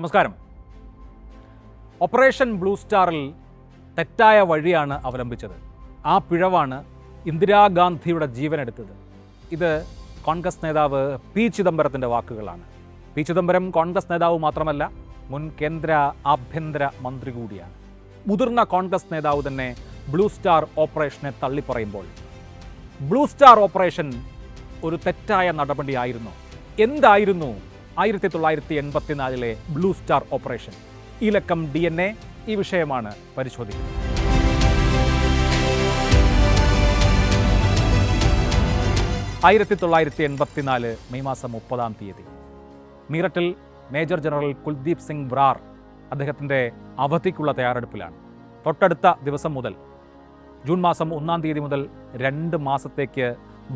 നമസ്കാരം. Operation blue സ്റ്റാറിൽ തെറ്റായ വഴിയാണ് അവലംബിച്ചത്. ആ പിഴവാണ് ഇന്ദിരാഗാന്ധിയുടെ ജീവനെടുത്തത്. ഇത് കോൺഗ്രസ് നേതാവ് പി ചിദംബരത്തിൻ്റെ വാക്കുകളാണ്. പി ചിദംബരം കോൺഗ്രസ് നേതാവ് മാത്രമല്ല, മുൻ കേന്ദ്ര ആഭ്യന്തര മന്ത്രി കൂടിയാണ്. മുതിർന്ന കോൺഗ്രസ് നേതാവ് തന്നെ ബ്ലൂ സ്റ്റാർ ഓപ്പറേഷനെ തള്ളിപ്പറയുമ്പോൾ ബ്ലൂ സ്റ്റാർ ഓപ്പറേഷൻ ഒരു തെറ്റായ നടപടിയായിരുന്നു. എന്തായിരുന്നു 1984 ബ്ലൂ സ്റ്റാർ ഓപ്പറേഷൻ? ഈ ലക്കം DNA ഈ വിഷയമാണ് പരിശോധിക്കുന്നത്. മെയ് മാസം 30 മീററ്റിൽ മേജർ ജനറൽ കുൽദീപ് സിംഗ് ബ്രാർ അദ്ദേഹത്തിൻ്റെ അവധിക്കുള്ള തയ്യാറെടുപ്പിലാണ്. തൊട്ടടുത്ത ദിവസം മുതൽ ജൂൺ മാസം 1 മുതൽ 2 മാസത്തേക്ക്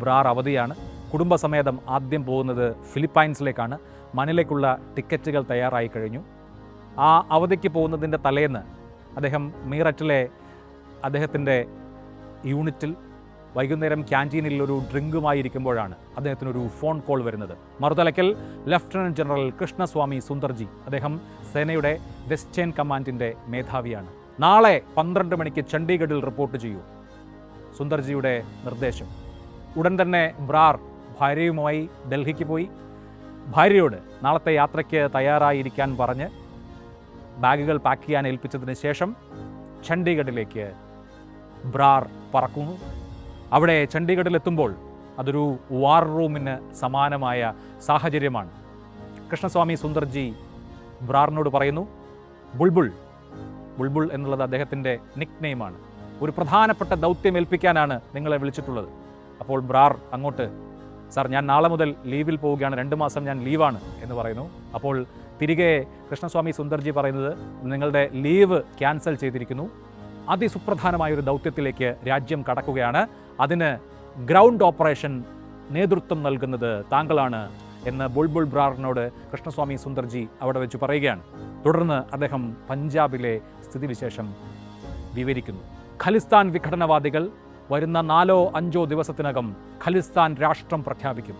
ബ്രാർ അവധിയാണ്. കുടുംബസമേതം ആദ്യം പോകുന്നത് ഫിലിപ്പൈൻസിലേക്കാണ്. മനിലേക്കുള്ള ടിക്കറ്റുകൾ തയ്യാറായി കഴിഞ്ഞു. ആ അവധിക്ക് പോകുന്നതിൻ്റെ തലേന്ന് അദ്ദേഹം മീററ്റിലെ അദ്ദേഹത്തിൻ്റെ യൂണിറ്റിൽ വൈകുന്നേരം ക്യാൻറ്റീനിൽ ഒരു ഡ്രിങ്കുമായി ഇരിക്കുമ്പോഴാണ് അദ്ദേഹത്തിനൊരു ഫോൺ കോൾ വരുന്നത്. മറുതലയ്ക്കൽ ലഫ്റ്റനന്റ് ജനറൽ കൃഷ്ണസ്വാമി സുന്ദർജി, അദ്ദേഹം സേനയുടെ വെസ്റ്റേൺ കമാൻഡിൻ്റെ മേധാവിയാണ്. നാളെ 12 മണിക്ക് ചണ്ഡീഗഡിൽ റിപ്പോർട്ട് ചെയ്യൂ, സുന്ദർജിയുടെ നിർദ്ദേശം. ഉടൻ തന്നെ ബ്രാർ ഭാര്യയുമായി ഡൽഹിക്ക് പോയി ഭാര്യയോട് നാളത്തെ യാത്രയ്ക്ക് തയ്യാറായിരിക്കാൻ പറഞ്ഞ് ബാഗുകൾ പാക്ക് ചെയ്യാൻ ഏൽപ്പിച്ചതിന് ശേഷം ചണ്ഡീഗഡിലേക്ക് ബ്രാർ പറക്കുന്നു. അവിടെ ചണ്ഡീഗഡിലെത്തുമ്പോൾ അതൊരു വാർ റൂമിന് സമാനമായ സാഹചര്യമാണ്. കൃഷ്ണസ്വാമി സുന്ദർജി ബ്രാറിനോട് പറയുന്നു, ബുൾബുൾ എന്നുള്ളത് അദ്ദേഹത്തിൻ്റെ നിക് നെയിമാണ്, ഒരു പ്രധാനപ്പെട്ട ദൗത്യം ഏൽപ്പിക്കാനാണ് നിങ്ങളെ വിളിച്ചിട്ടുള്ളത്. അപ്പോൾ ബ്രാർ അങ്ങോട്ട്, സാർ ഞാൻ നാളെ മുതൽ ലീവിൽ പോവുകയാണ്, 2 മാസം ഞാൻ ലീവാണ് എന്ന് പറയുന്നു. അപ്പോൾ തിരികെ കൃഷ്ണസ്വാമി സുന്ദർജി പറയുന്നത്, നിങ്ങളുടെ ലീവ് ക്യാൻസൽ ചെയ്തിരിക്കുന്നു, അതിസുപ്രധാനമായൊരു ദൗത്യത്തിലേക്ക് രാജ്യം കടക്കുകയാണ്, അതിന് ഗ്രൗണ്ട് ഓപ്പറേഷൻ നേതൃത്വം നൽകുന്നത് താങ്കളാണ് എന്ന് ബുൾബുൾ ബ്രാറിനോട് കൃഷ്ണസ്വാമി സുന്ദർജി അവിടെ വെച്ച് പറയുകയാണ്. തുടർന്ന് അദ്ദേഹം പഞ്ചാബിലെ സ്ഥിതിവിശേഷം വിവരിക്കുന്നു. ഖലിസ്ഥാൻ വിഘടനവാദികൾ വരുന്ന 4-5 ദിവസത്തിനകം ഖലിസ്ഥാൻ രാഷ്ട്രം പ്രഖ്യാപിക്കും.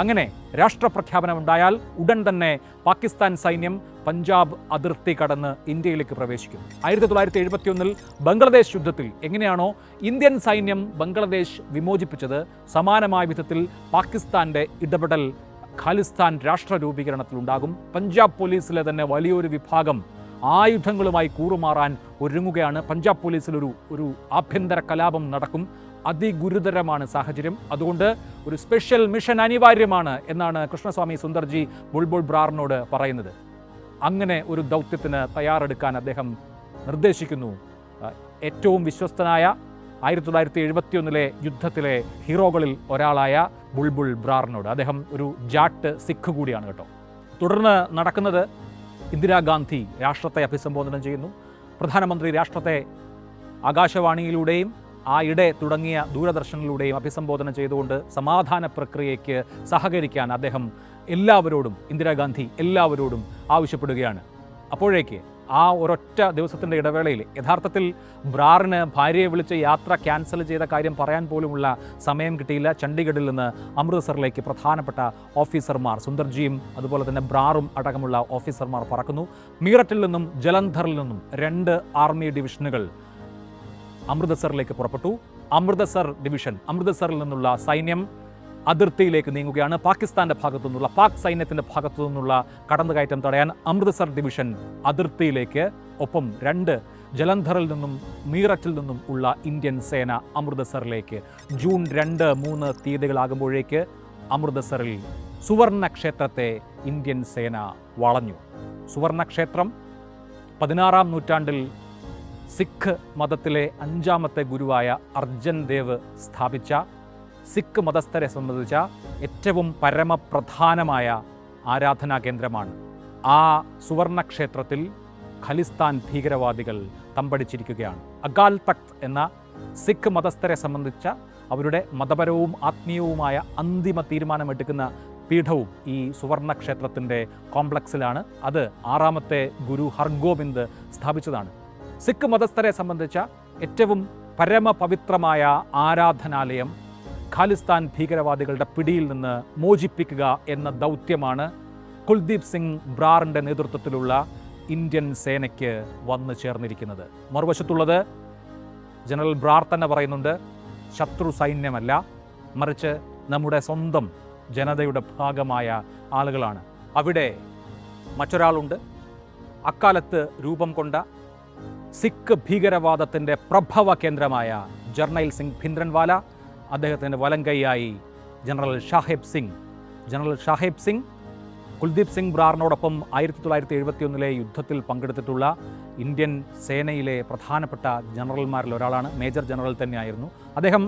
അങ്ങനെ രാഷ്ട്രപ്രഖ്യാപനമുണ്ടായാൽ ഉടൻ തന്നെ പാകിസ്ഥാൻ സൈന്യം പഞ്ചാബ് അതിർത്തി കടന്ന് ഇന്ത്യയിലേക്ക് പ്രവേശിക്കും. 1971 ബംഗ്ലാദേശ് യുദ്ധത്തിൽ എങ്ങനെയാണോ ഇന്ത്യൻ സൈന്യം ബംഗ്ലാദേശ് വിമോചിപ്പിച്ചത്, സമാനമായ വിധത്തിൽ പാകിസ്ഥാൻ്റെ ഇടപെടൽ ഖലിസ്ഥാൻ രാഷ്ട്ര രൂപീകരണത്തിലുണ്ടാകും. പഞ്ചാബ് പോലീസിലെ തന്നെ വലിയൊരു വിഭാഗം ആയുധങ്ങളുമായി കൂറുമാറാൻ ഒരുങ്ങുകയാണ്. പഞ്ചാബ് പോലീസിൽ ഒരു ആഭ്യന്തര കലാപം നടക്കും. അതിഗുരുതരമാണ് സാഹചര്യം. അതുകൊണ്ട് ഒരു സ്പെഷ്യൽ മിഷൻ അനിവാര്യമാണ് എന്നാണ് കൃഷ്ണസ്വാമി സുന്ദർജി ബുൾബുൾ ബ്രാറിനോട് പറയുന്നത്. അങ്ങനെ ഒരു ദൗത്യത്തിന് തയ്യാറെടുക്കാൻ അദ്ദേഹം നിർദ്ദേശിക്കുന്നു ഏറ്റവും വിശ്വസ്തനായ 1971 യുദ്ധത്തിലെ ഹീറോകളിൽ ഒരാളായ ബുൾബുൾ ബ്രാറിനോട്. അദ്ദേഹം ഒരു ജാട്ട് സിഖ് കൂടിയാണ് കേട്ടോ. തുടർന്ന് നടക്കുന്നത്, ഇന്ദിരാഗാന്ധി രാഷ്ട്രത്തെ അഭിസംബോധന ചെയ്യുന്നു. പ്രധാനമന്ത്രി രാഷ്ട്രത്തെ ആകാശവാണിയിലൂടെയും ആയിടെ തുടങ്ങിയ ദൂരദർശനിലൂടെയും അഭിസംബോധന ചെയ്തുകൊണ്ട് സമാധാന പ്രക്രിയയ്ക്ക് സഹകരിക്കാൻ അദ്ദേഹം എല്ലാവരോടും, ഇന്ദിരാഗാന്ധി എല്ലാവരോടും ആവശ്യപ്പെടുകയാണ്. അപ്പോഴേക്ക് ആ ഒരൊറ്റ ദിവസത്തിൻ്റെ ഇടവേളയിൽ യഥാർത്ഥത്തിൽ ബ്രാറിന് ഭാര്യയെ വിളിച്ച് യാത്ര ക്യാൻസൽ ചെയ്ത കാര്യം പറയാൻ പോലുമുള്ള സമയം കിട്ടിയില്ല. ചണ്ഡീഗഡിൽ നിന്ന് അമൃത്സറിലേക്ക് പ്രധാനപ്പെട്ട ഓഫീസർമാർ, സുന്ദർജിയും അതുപോലെ തന്നെ ബ്രാറും അടക്കമുള്ള ഓഫീസർമാർ പറക്കുന്നു. മീററ്റിൽ നിന്നും ജലന്ധറിൽ നിന്നും 2 ആർമി ഡിവിഷനുകൾ അമൃത്സറിലേക്ക് പുറപ്പെട്ടു. അമൃത്സറിൽ നിന്നുള്ള സൈന്യം അതിർത്തിയിലേക്ക് നീങ്ങുകയാണ്. പാകിസ്ഥാൻ്റെ ഭാഗത്തു നിന്നുള്ള, പാക് സൈന്യത്തിൻ്റെ ഭാഗത്തു നിന്നുള്ള കടന്നുകയറ്റം തടയാൻ അമൃത്സർ ഡിവിഷൻ അതിർത്തിയിലേക്ക്, ഒപ്പം 2 ജലന്ധറിൽ നിന്നും മീററ്റിൽ നിന്നും ഉള്ള ഇന്ത്യൻ സേന അമൃത്സറിലേക്ക്. ജൂൺ 2-3 തീയതികളാകുമ്പോഴേക്ക് അമൃത്സറിൽ സുവർണക്ഷേത്രത്തെ ഇന്ത്യൻ സേന വളഞ്ഞു. സുവർണക്ഷേത്രം 16-ാം നൂറ്റാണ്ടിൽ സിഖ് മതത്തിലെ 5ാമത്തെ ഗുരുവായ അർജൻ ദേവ് സ്ഥാപിച്ച, സിഖ് മതസ്ഥരെ സംബന്ധിച്ച ഏറ്റവും പരമപ്രധാനമായ ആരാധനാ കേന്ദ്രമാണ്. ആ സുവർണക്ഷേത്രത്തിൽ ഖലിസ്ഥാൻ ഭീകരവാദികൾ തമ്പടിച്ചിരിക്കുകയാണ്. അകാൽ തഖ്ത് എന്ന സിഖ് മതസ്ഥരെ സംബന്ധിച്ച അവരുടെ മതപരവും ആത്മീയവുമായ അന്തിമ തീരുമാനമെടുക്കുന്ന പീഠവും ഈ സുവർണക്ഷേത്രത്തിൻ്റെ കോംപ്ലക്സിലാണ്. അത് 6ാമത്തെ ഗുരു ഹർഗോബിന്ദ് സ്ഥാപിച്ചതാണ്. സിഖ് മതസ്ഥരെ സംബന്ധിച്ച ഏറ്റവും പരമപവിത്രമായ ആരാധനാലയം ഖാലിസ്ഥാൻ ഭീകരവാദികളുടെ പിടിയിൽ നിന്ന് മോചിപ്പിക്കുക എന്ന ദൗത്യമാണ് കുൽദീപ് സിംഗ് ബ്രാറിൻ്റെ നേതൃത്വത്തിലുള്ള ഇന്ത്യൻ സേനയ്ക്ക് വന്നു ചേർന്നിരിക്കുന്നത്. മറുവശത്തുള്ളത് ജനറൽ ബ്രാർ തന്നെ പറയുന്നുണ്ട്, ശത്രു സൈന്യമല്ല, മറിച്ച് നമ്മുടെ സ്വന്തം ജനതയുടെ ഭാഗമായ ആളുകളാണ്. അവിടെ മറ്റൊരാളുണ്ട്, അക്കാലത്ത് രൂപം കൊണ്ട സിഖ് ഭീകരവാദത്തിൻ്റെ പ്രഭവ കേന്ദ്രമായ ജർണൈൽ സിംഗ് ഭിന്ദ്രൻവാല, അദ്ദേഹത്തിൻ്റെ വലങ്കൈയായി ജനറൽ ഷാഹിബ് സിംഗ്. ജനറൽ ഷാഹിബ് സിംഗ് കുൽദീപ് സിംഗ് ബ്രാറിനോടൊപ്പം 1971 യുദ്ധത്തിൽ പങ്കെടുത്തിട്ടുള്ള ഇന്ത്യൻ സേനയിലെ പ്രധാനപ്പെട്ട ജനറൽമാരിൽ ഒരാളാണ്. മേജർ ജനറൽ തന്നെയായിരുന്നു. അദ്ദേഹം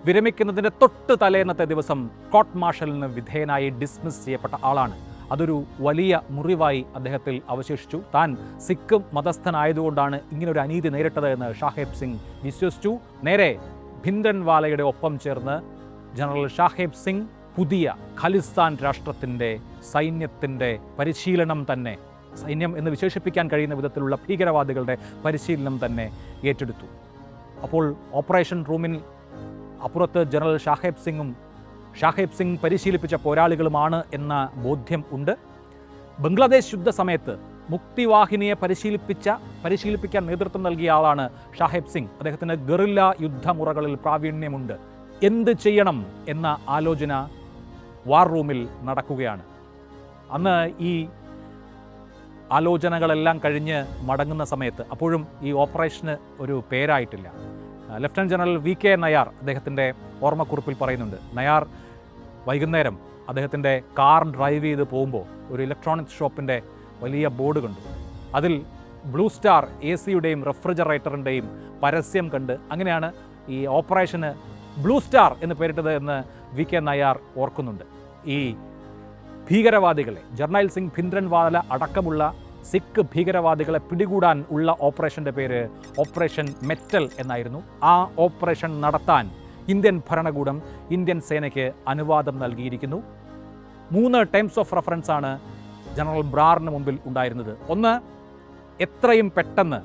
വിരമിക്കുന്നതിൻ്റെ തൊട്ട് തലേന്നത്തെ ദിവസം കോർട്ട് മാർഷലിന് വിധേയനായി ഡിസ്മിസ് ചെയ്യപ്പെട്ട ആളാണ്. അതൊരു വലിയ മുറിവായി അദ്ദേഹത്തിൽ അവശേഷിച്ചു. താൻ സിഖ് മതസ്ഥനായതുകൊണ്ടാണ് ഇങ്ങനൊരു അനീതി നേരിട്ടത് എന്ന് ഷാഹിബ് സിംഗ് വിശ്വസിച്ചു. നേരെ ഭിന്ദ്രൻവാലയുടെ ഒപ്പം ചേർന്ന് ജനറൽ ഷാഹിബ് സിംഗ് പുതിയ ഖലിസ്ഥാൻ രാഷ്ട്രത്തിൻ്റെ സൈന്യത്തിൻ്റെ പരിശീലനം തന്നെ, സൈന്യം എന്ന് വിശേഷിപ്പിക്കാൻ കഴിയുന്ന വിധത്തിലുള്ള ഭീകരവാദികളുടെ പരിശീലനം തന്നെ ഏറ്റെടുത്തു. അപ്പോൾ ഓപ്പറേഷൻ റൂമിൽ അപ്പുറത്ത് ജനറൽ ഷാഹിബ് സിംഗും ഷാഹിബ് സിംഗ് പരിശീലിപ്പിച്ച പോരാളികളുമാണ് എന്ന ബോധ്യം ഉണ്ട്. ബംഗ്ലാദേശ് യുദ്ധ സമയത്ത് മുക്തിവാഹിനിയെ പരിശീലിപ്പിക്കാൻ നേതൃത്വം നൽകിയ ആളാണ് ഷാഹിബ് സിംഗ്. അദ്ദേഹത്തിന് ഗറില്ല യുദ്ധമുറകളിൽ പ്രാവീണ്യമുണ്ട്. എന്ത് ചെയ്യണം എന്ന ആലോചന വാർ റൂമിൽ നടക്കുകയാണ്. അന്ന് ഈ ആലോചനകളെല്ലാം കഴിഞ്ഞ് മടങ്ങുന്ന സമയത്ത് അപ്പോഴും ഈ ഓപ്പറേഷന് ഒരു പേരായിട്ടില്ല. ലഫ്റ്റനന്റ് ജനറൽ VK നയാർ അദ്ദേഹത്തിൻ്റെ ഓർമ്മക്കുറിപ്പിൽ പറയുന്നുണ്ട്, നയാർ വൈകുന്നേരം അദ്ദേഹത്തിൻ്റെ കാർ ഡ്രൈവ് ചെയ്ത് പോകുമ്പോൾ ഒരു ഇലക്ട്രോണിക്സ് ഷോപ്പിൻ്റെ വലിയ ബോർഡ് കണ്ടു. അതിൽ ബ്ലൂ സ്റ്റാർ AC-യുടെയും റെഫ്രിജറേറ്ററിൻ്റെയും പരസ്യം കണ്ട് അങ്ങനെയാണ് ഈ ഓപ്പറേഷന് ബ്ലൂ സ്റ്റാർ എന്ന് പേരിട്ടത് എന്ന് VK നയാർ ഓർക്കുന്നുണ്ട്. ഈ ഭീകരവാദികളെ, ജർണൈൽ സിംഗ് ഭിന്ദ്രൻവാല അടക്കമുള്ള സിഖ് ഭീകരവാദികളെ പിടികൂടാൻ ഉള്ള ഓപ്പറേഷൻ്റെ പേര് ഓപ്പറേഷൻ മെറ്റൽ എന്നായിരുന്നു. ആ ഓപ്പറേഷൻ നടത്താൻ ഇന്ത്യൻ ഭരണകൂടം ഇന്ത്യൻ സേനയ്ക്ക് അനുവാദം നൽകിയിരിക്കുന്നു. 3 ടൈംസ് ഓഫ് റെഫറൻസ് ആണ് ജനറൽ ബ്രാറിന് മുമ്പിൽ ഉണ്ടായിരുന്നത്. ഒന്ന്, എത്രയും പെട്ടെന്ന്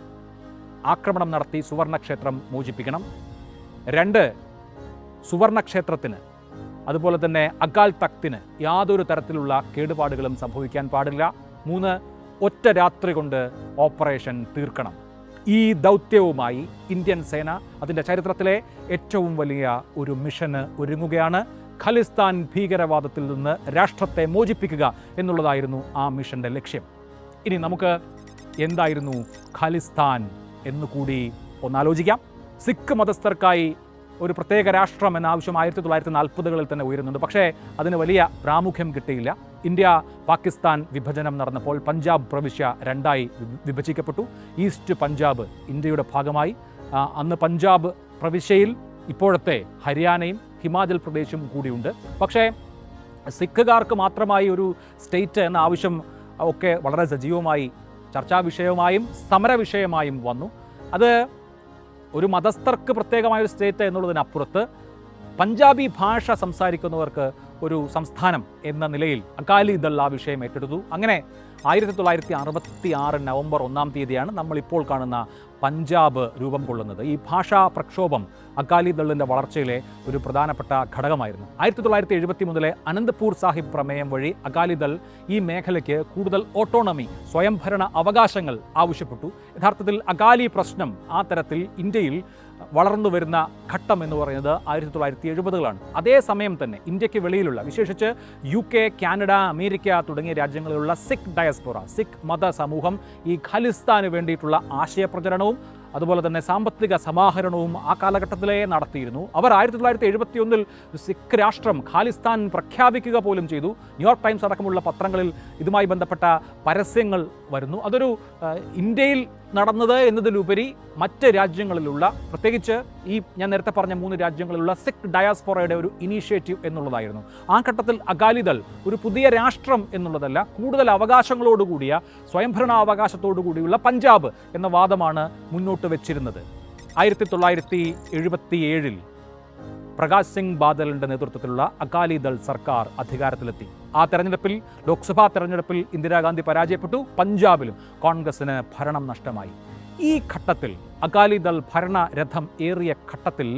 ആക്രമണം നടത്തി സുവർണക്ഷേത്രം മോചിപ്പിക്കണം. 2, സുവർണക്ഷേത്രത്തിന് അതുപോലെ തന്നെ അകാൽ തക്തിന് യാതൊരു തരത്തിലുള്ള കേടുപാടുകളും സംഭവിക്കാൻ പാടില്ല. 3, ഒറ്റ രാത്രി കൊണ്ട് ഓപ്പറേഷൻ തീർക്കണം. ഈ ദൗത്യവുമായി ഇന്ത്യൻ സേന അതിൻ്റെ ചരിത്രത്തിലെ ഏറ്റവും വലിയ ഒരു മിഷന് ഒരുങ്ങുകയാണ്. ഖലിസ്ഥാൻ ഭീകരവാദത്തിൽ നിന്ന് രാഷ്ട്രത്തെ മോചിപ്പിക്കുക എന്നുള്ളതായിരുന്നു ആ മിഷൻ്റെ ലക്ഷ്യം. ഇനി നമുക്ക് എന്തായിരുന്നു ഖലിസ്ഥാൻ എന്നുകൂടി ഒന്നാലോചിക്കാം. സിഖ് മതസ്ഥർക്കായി ഒരു പ്രത്യേക രാഷ്ട്രം എന്ന ആവശ്യം 1940-കളിൽ തന്നെ ഉയരുന്നുണ്ട്. പക്ഷേ അതിന് വലിയ പ്രാമുഖ്യം കിട്ടിയില്ല. ഇന്ത്യ പാകിസ്ഥാൻ വിഭജനം നടന്നപ്പോൾ പഞ്ചാബ് പ്രവിശ്യ 2ആയി വിഭജിക്കപ്പെട്ടു. ഈസ്റ്റ് പഞ്ചാബ് ഇന്ത്യയുടെ ഭാഗമായി. അന്ന് പഞ്ചാബ് പ്രവിശ്യയിൽ ഇപ്പോഴത്തെ ഹരിയാനയും ഹിമാചൽ പ്രദേശും കൂടിയുണ്ട്. പക്ഷേ സിഖുകാർക്ക് മാത്രമായി ഒരു സ്റ്റേറ്റ് എന്ന ആവശ്യം ഒക്കെ വളരെ സജീവമായി ചർച്ചാ വിഷയമായും സമര വിഷയമായും വന്നു. അത് ഒരു മതസ്ഥർക്ക് പ്രത്യേകമായൊരു സ്റ്റേറ്റ് എന്നുള്ളതിനപ്പുറത്ത് പഞ്ചാബി ഭാഷ സംസാരിക്കുന്നവർക്ക് ഒരു സംസ്ഥാനം എന്ന നിലയിൽ അകാലിദൾ ആ വിഷയം ഏറ്റെടുത്തു. അങ്ങനെ 1966 നവംബർ 1 നമ്മളിപ്പോൾ കാണുന്ന പഞ്ചാബ് രൂപം കൊള്ളുന്നത്. ഈ ഭാഷാ പ്രക്ഷോഭം അകാലിദളിൻ്റെ വളർച്ചയിലെ ഒരു പ്രധാനപ്പെട്ട ഘടകമായിരുന്നു. 1973 അനന്ത്പൂർ സാഹിബ് പ്രമേയം വഴി അകാലിദൾ ഈ മേഖലയ്ക്ക് കൂടുതൽ ഓട്ടോണമി, സ്വയംഭരണ അവകാശങ്ങൾ ആവശ്യപ്പെട്ടു. യഥാർത്ഥത്തിൽ അകാലി പ്രശ്നം ആ തരത്തിൽ ഇന്ത്യയിൽ വളർന്നു വരുന്ന ഘട്ടം എന്ന് പറയുന്നത് 1970-കളാണ്. അതേസമയം തന്നെ ഇന്ത്യക്ക് വെളിയിലുള്ള, വിശേഷിച്ച് UK, കാനഡ, അമേരിക്ക തുടങ്ങിയ രാജ്യങ്ങളിലുള്ള സിഖ് ഡയസ്പൊറ, സിഖ് മത സമൂഹം ഈ ഖലിസ്ഥാന് വേണ്ടിയിട്ടുള്ള ആശയപ്രചരണവും അതുപോലെ തന്നെ സാമ്പത്തിക സമാഹരണവും ആ കാലഘട്ടത്തിലേ നടത്തിയിരുന്നു. അവർ 1971 സിഖ് രാഷ്ട്രം ഖാലിസ്ഥാൻ പ്രഖ്യാപിക്കുക പോലും ചെയ്തു. ന്യൂയോർക്ക് ടൈംസ് അടക്കമുള്ള പത്രങ്ങളിൽ ഇതുമായി ബന്ധപ്പെട്ട പരസ്യങ്ങൾ വരുന്നു. അതൊരു ഇന്ത്യയിൽ നടന്നത് എന്നതിലുപരി മറ്റ് രാജ്യങ്ങളിലുള്ള, പ്രത്യേകിച്ച് ഈ ഞാൻ നേരത്തെ പറഞ്ഞ 3 രാജ്യങ്ങളിലുള്ള സിഖ് ഡയാസ്പൊറയുടെ ഒരു ഇനീഷ്യേറ്റീവ് എന്നുള്ളതായിരുന്നു. ആ ഘട്ടത്തിൽ അകാലിദൾ ഒരു പുതിയ രാഷ്ട്രം എന്നുള്ളതല്ല, കൂടുതൽ അവകാശങ്ങളോടുകൂടിയ, സ്വയംഭരണാവകാശത്തോടുകൂടിയുള്ള പഞ്ചാബ് എന്ന വാദമാണ് മുന്നോട്ട് വെച്ചിരുന്നത്. 1977 പ്രകാശ് സിംഗ് ബാദലിൻ്റെ നേതൃത്വത്തിലുള്ള അകാലിദൾ സർക്കാർ അധികാരത്തിലെത്തി. ആ തെരഞ്ഞെടുപ്പിൽ, ലോക്സഭാ തെരഞ്ഞെടുപ്പിൽ ഇന്ദിരാഗാന്ധി പരാജയപ്പെട്ടു. പഞ്ചാബിലും കോൺഗ്രസിന് ഭരണം നഷ്ടമായി. ഈ ഘട്ടത്തിൽ അകാലിദൾ ഭരണരഥം ഏറിയ ഘട്ടത്തിൽ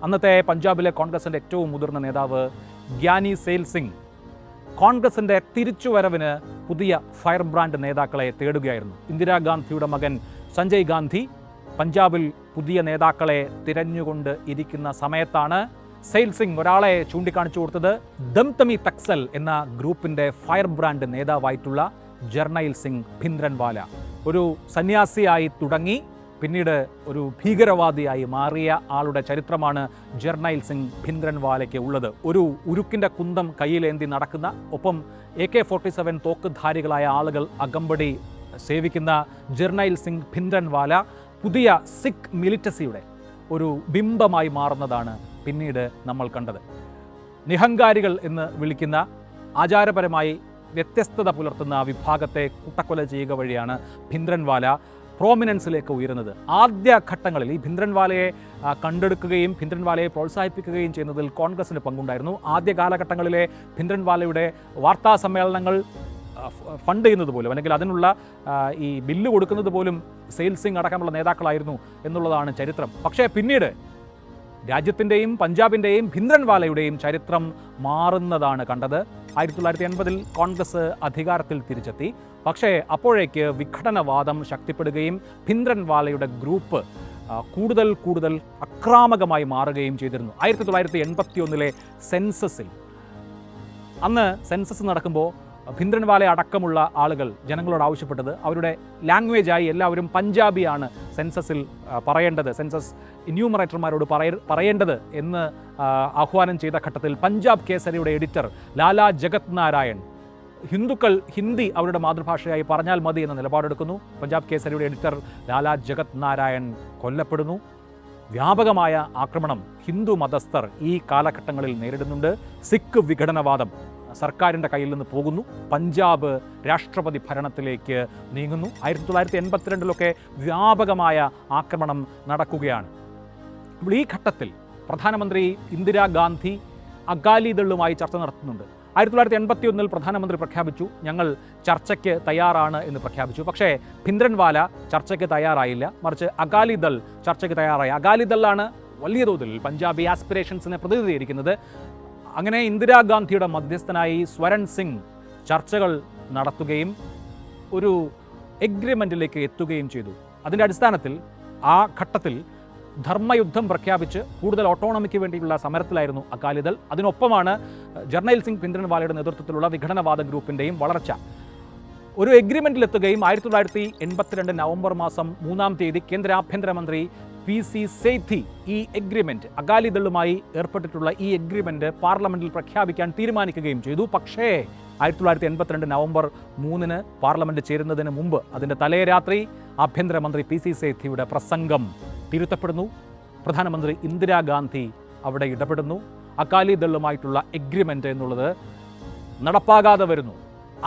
അന്നത്തെ പഞ്ചാബിലെ കോൺഗ്രസിൻ്റെ ഏറ്റവും മുതിർന്ന നേതാവ് ഗ്യാനി സെയിൽ സിംഗ് കോൺഗ്രസിൻ്റെ തിരിച്ചുവരവിന് പുതിയ ഫയർ ബ്രാൻഡ് നേതാക്കളെ തേടുകയായിരുന്നു. ഇന്ദിരാഗാന്ധിയുടെ മകൻ സഞ്ജയ് ഗാന്ധി പഞ്ചാബിൽ പുതിയ നേതാക്കളെ തിരഞ്ഞുകൊണ്ട് ഇരിക്കുന്ന സമയത്താണ് സെയിൽ സിംഗ് ഒരാളെ ചൂണ്ടിക്കാണിച്ചു കൊടുത്തത്. ദംതമി തക്സൽ എന്ന ഗ്രൂപ്പിൻ്റെ ഫയർ ബ്രാൻഡ് നേതാവായിട്ടുള്ള ജർണൈൽ സിംഗ് ഭിന്ദ്രൻവാല. ഒരു സന്യാസിയായി തുടങ്ങി പിന്നീട് ഒരു ഭീകരവാദിയായി മാറിയ ആളുടെ ചരിത്രമാണ് ജർണൈൽ സിംഗ് ഭിന്ദ്രൻവാലയ്ക്ക് ഉള്ളത്. ഒരു ഉരുക്കിൻ്റെ കുന്തം കയ്യിലേന്തി നടക്കുന്ന, ഒപ്പം AK-47 തോക്കുധാരികളായ ആളുകൾ അകമ്പടി സേവിക്കുന്ന ജർണൈൽ സിംഗ് ഭിന്ദ്രൻവാല പുതിയ സിഖ് മിലിറ്റസിയുടെ ഒരു ബിംബമായി മാറുന്നതാണ് പിന്നീട് നമ്മൾ കണ്ടത്. നിഹങ്കാരികൾ എന്ന് വിളിക്കുന്ന ആചാരപരമായി വ്യത്യസ്തത പുലർത്തുന്ന വിഭാഗത്തെ കൂട്ടക്കൊല ചെയ്യുക വഴിയാണ് ഭിന്ദ്രൻവാല പ്രോമിനൻസിലേക്ക് ഉയരുന്നത്. ആദ്യ ഘട്ടങ്ങളിൽ ഈ ഭിന്ദ്രൻവാലയെ കണ്ടെടുക്കുകയും ഭിന്ദ്രൻവാലയെ പ്രോത്സാഹിപ്പിക്കുകയും ചെയ്യുന്നതിൽ കോൺഗ്രസിന് പങ്കുണ്ടായിരുന്നു. ആദ്യ കാലഘട്ടങ്ങളിലെ ഭിന്ദ്രൻവാലയുടെ വാർത്താ സമ്മേളനങ്ങൾ ഫണ്ട് ചെയ്യുന്നത് പോലും, അല്ലെങ്കിൽ അതിനുള്ള ഈ ബില്ല് കൊടുക്കുന്നത് പോലും സെയിൽ സിംഗ് അടക്കമുള്ള നേതാക്കളായിരുന്നു എന്നുള്ളതാണ് ചരിത്രം. പക്ഷേ പിന്നീട് രാജ്യത്തിൻ്റെയും പഞ്ചാബിൻ്റെയും ഭിന്ദ്രൻവാലയുടെയും ചരിത്രം മാറുന്നതാണ് കണ്ടത്. 1980 കോൺഗ്രസ് അധികാരത്തിൽ തിരിച്ചെത്തി. പക്ഷേ അപ്പോഴേക്ക് വിഘടനവാദം ശക്തിപ്പെടുകയും ഭിന്ദ്രൻവാലയുടെ ഗ്രൂപ്പ് കൂടുതൽ കൂടുതൽ അക്രാമകമായി മാറുകയും ചെയ്തിരുന്നു. 1981 സെൻസസിൽ, അന്ന് സെൻസസ് നടക്കുമ്പോൾ ഭിന്ദ്രൻവാല അടക്കമുള്ള ആളുകൾ ജനങ്ങളോട് ആവശ്യപ്പെട്ടത് അവരുടെ ലാംഗ്വേജായി എല്ലാവരും പഞ്ചാബിയാണ് സെൻസസിൽ പറയേണ്ടത്, സെൻസസ് എന്യൂമറേറ്റർമാരോട് പറയേണ്ടത് എന്ന് ആഹ്വാനം ചെയ്ത ഘട്ടത്തിൽ പഞ്ചാബ് കേസരിയുടെ എഡിറ്റർ ലാലാ ജഗത് നാരായൺ ഹിന്ദുക്കൾ ഹിന്ദി അവരുടെ മാതൃഭാഷയായി പറഞ്ഞാൽ മതി എന്ന നിലപാടെടുക്കുന്നു. പഞ്ചാബ് കേസരിയുടെ എഡിറ്റർ ലാലാ ജഗത് നാരായൺ കൊല്ലപ്പെടുന്നു. വ്യാപകമായ ആക്രമണം ഹിന്ദു മതസ്ഥർ ഈ കാലഘട്ടങ്ങളിൽ നേരിടുന്നുണ്ട്. സിഖ് വിഘടനവാദം സർക്കാരിൻ്റെ കയ്യിൽ നിന്ന് പോകുന്നു. പഞ്ചാബ് രാഷ്ട്രപതി ഭരണത്തിലേക്ക് നീങ്ങുന്നു. 1982 വ്യാപകമായ ആക്രമണം നടക്കുകയാണ്. അപ്പോൾ ഈ ഘട്ടത്തിൽ പ്രധാനമന്ത്രി ഇന്ദിരാഗാന്ധി അകാലിദളുമായി ചർച്ച നടത്തുന്നുണ്ട്. 1981 പ്രധാനമന്ത്രി പ്രഖ്യാപിച്ചു, ഞങ്ങൾ ചർച്ചയ്ക്ക് തയ്യാറാണ് എന്ന് പ്രഖ്യാപിച്ചു. പക്ഷേ ഭിന്ദ്രൻവാല ചർച്ചയ്ക്ക് തയ്യാറായില്ല, മറിച്ച് അകാലിദൾ ചർച്ചയ്ക്ക് തയ്യാറായി. അകാലിദളാണ് വലിയ തോതിൽ പഞ്ചാബി ആസ്പിറേഷൻസിനെ പ്രതിനിധീകരിക്കുന്നത്. അങ്ങനെ ഇന്ദിരാഗാന്ധിയുടെ മധ്യസ്ഥനായി സ്വരൺ സിംഗ് ചർച്ചകൾ നടത്തുകയും ഒരു എഗ്രിമെൻറ്റിലേക്ക് എത്തുകയും ചെയ്തു. അതിൻ്റെ അടിസ്ഥാനത്തിൽ ആ ഘട്ടത്തിൽ ധർമ്മയുദ്ധം പ്രഖ്യാപിച്ച് കൂടുതൽ ഓട്ടോണമിക്ക് വേണ്ടിയുള്ള സമരത്തിലായിരുന്നു അകാലിദൾ. അതിനൊപ്പമാണ് ജർണൈൽ സിംഗ് ഭിന്ദ്രൻവാലയുടെ നേതൃത്വത്തിലുള്ള വിഘടനവാദ ഗ്രൂപ്പിൻ്റെയും വളർച്ച. ഒരു എഗ്രിമെൻറ്റിലെത്തുകയും 1982 നവംബർ മാസം 3-ാം തീയതി കേന്ദ്ര ആഭ്യന്തരമന്ത്രി PC സേഥി ഈ എഗ്രിമെൻറ്റ്, അകാലിദളുമായി ഏർപ്പെട്ടിട്ടുള്ള ഈ എഗ്രിമെൻറ്റ് പാർലമെൻറ്റിൽ പ്രഖ്യാപിക്കാൻ തീരുമാനിക്കുകയും ചെയ്തു. പക്ഷേ 1982 നവംബർ 3-ന് പാർലമെൻറ്റ് ചേരുന്നതിന് മുമ്പ്, അതിൻ്റെ തലേ രാത്രി ആഭ്യന്തരമന്ത്രി PC സേഥിയുടെ പ്രസംഗം തിരുത്തപ്പെടുന്നു. പ്രധാനമന്ത്രി ഇന്ദിരാഗാന്ധി അവിടെ ഇടപെടുന്നു. അകാലിദളുമായിട്ടുള്ള എഗ്രിമെൻറ്റ് എന്നുള്ളത് നടപ്പാകാതെ വരുന്നു.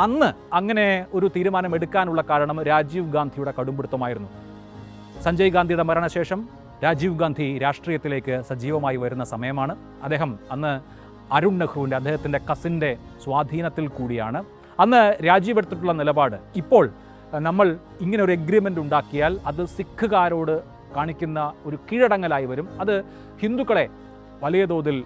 അന്ന് അങ്ങനെ ഒരു തീരുമാനം എടുക്കാനുള്ള കാരണം രാജീവ് ഗാന്ധിയുടെ കടുംപിടുത്തമായിരുന്നു. സഞ്ജയ് ഗാന്ധിയുടെ മരണശേഷം രാജീവ് ഗാന്ധി രാഷ്ട്രീയത്തിലേക്ക് സജീവമായി വരുന്ന സമയമാണ്. അദ്ദേഹം അന്ന് അരുൺ നെഹ്റുവിൻ്റെ, അദ്ദേഹത്തിൻ്റെ കസിൻ്റെ സ്വാധീനത്തിൽ കൂടിയാണ്. അന്ന് രാജീവ് എടുത്തിട്ടുള്ള നിലപാട്, ഇപ്പോൾ നമ്മൾ ഇങ്ങനെ ഒരു എഗ്രിമെൻ്റ് ഉണ്ടാക്കിയാൽ അത് സിഖുകാരോട് കാണിക്കുന്ന ഒരു കീഴടങ്ങലായി വരും, അത് ഹിന്ദുക്കളെ വലിയ തോതിൽ